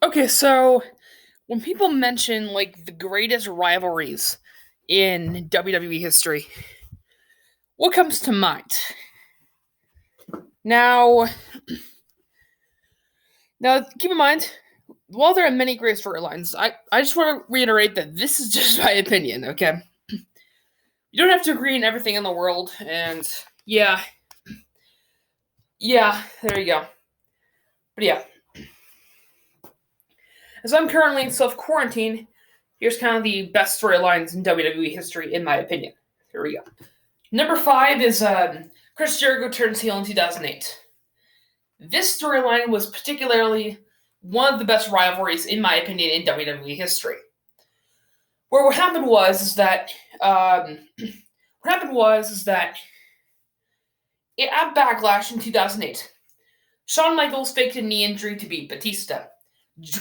Okay, so when people mention like the greatest rivalries in WWE history, what comes to mind? Now, now keep in mind, while there are many great storylines, I just want to reiterate that this is just my opinion, okay? You don't have to agree in everything in the world, and yeah, yeah, there you go. But yeah, as I'm currently in self quarantine, here's kind of the best storylines in WWE history, in my opinion. Here we go. Number five is Chris Jericho turns heel in 2008. This storyline was particularly one of the best rivalries, in my opinion, in WWE history. Where what happened was is that what happened was is that at Backlash in 2008, Shawn Michaels faked a knee injury to beat Batista.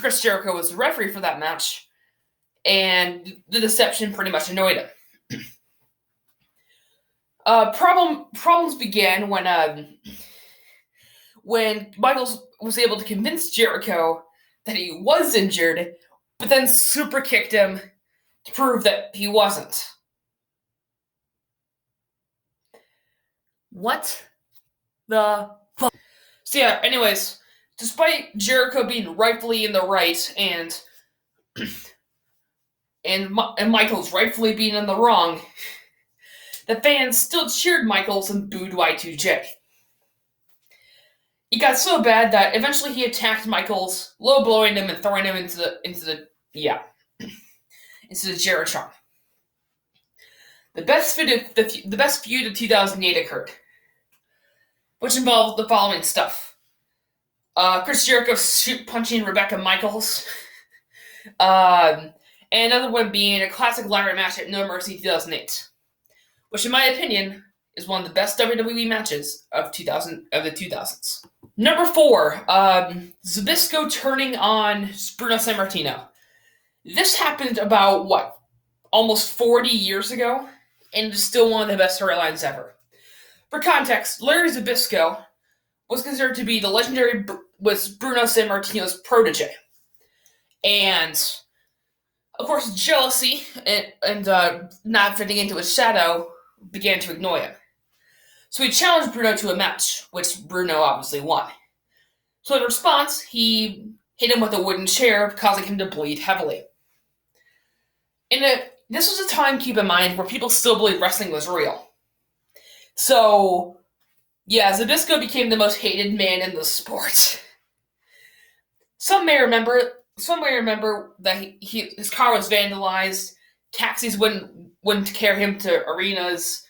Chris Jericho was the referee for that match, and the deception pretty much annoyed him. Problems began when Michaels was able to convince Jericho that he was injured, but then super kicked him to prove that he wasn't. What the fuck? So yeah, anyways, despite Jericho being rightfully in the right and Michaels rightfully being in the wrong, the fans still cheered Michaels and booed Y2J. It got so bad that eventually he attacked Michaels, low blowing him and throwing him into the Jericho. The best feud of 2008 occurred, which involved the following stuff: Chris Jericho punching Rebecca Michaels, and another one being a classic ladder match at No Mercy 2008, which, in my opinion, is one of the best WWE matches of the 2000s. Number four, Zbyszko turning on Bruno Sammartino. This happened about almost 40 years ago, and is still one of the best storylines ever. For context, Larry Zbyszko was considered to be the legendary was Bruno Sammartino's protege, and of course, jealousy and not fitting into his shadow began to ignore him. So he challenged Bruno to a match, which Bruno obviously won. So in response, he hit him with a wooden chair, causing him to bleed heavily. This was a time, keep in mind, where people still believed wrestling was real. So, yeah, Zbyszko became the most hated man in the sport. Some may remember that his car was vandalized. Taxis wouldn't carry him to arenas.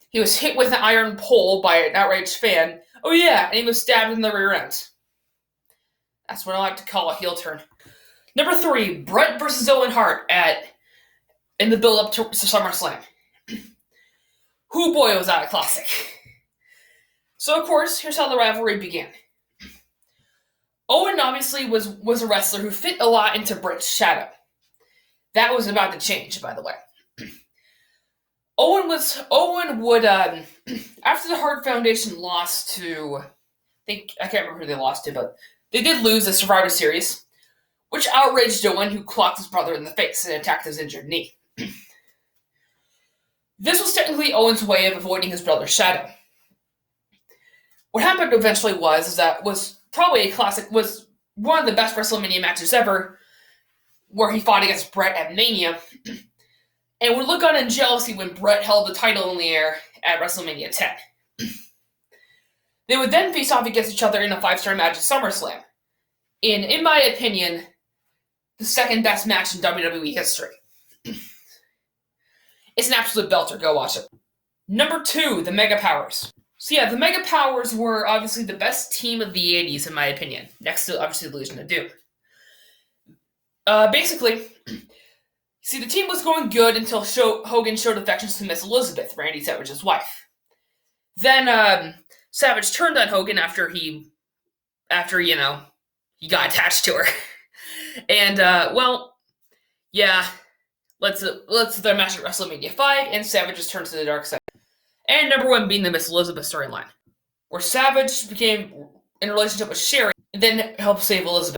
He was hit with an iron pole by an outraged fan. Oh yeah, and he was stabbed in the rear end. That's what I like to call a heel turn. Number three, Bret versus Owen Hart in the build-up to SummerSlam. Who boy was that a classic? So of course, here's how the rivalry began. Owen obviously was a wrestler who fit a lot into Bret's shadow. That was about to change, by the way. Owen would after the Hart Foundation lost to I can't remember who they lost to, but they did lose the Survivor Series, which outraged Owen, who clocked his brother in the face and attacked his injured knee. This was technically Owen's way of avoiding his brother's shadow. What happened eventually was one of the best WrestleMania matches ever, where he fought against Bret at Mania, and would look on in jealousy when Bret held the title in the air at WrestleMania 10. They would then face off against each other in a 5-star match at SummerSlam. In my opinion, the second best match in WWE history. It's an absolute belter. Go watch it. Number two, the Mega Powers. So yeah, the Mega Powers were obviously the best team of the 80s, in my opinion. Next to, obviously, the Legion of Doom. Basically, see, the team was going good until Hogan showed affections to Miss Elizabeth, Randy Savage's wife. Then Savage turned on Hogan after he got attached to her. And let's their match at WrestleMania 5, and Savage just turns to the dark side. And number one being the Miss Elizabeth storyline, where Savage became in a relationship with Sherry, and then helped save Elizabeth.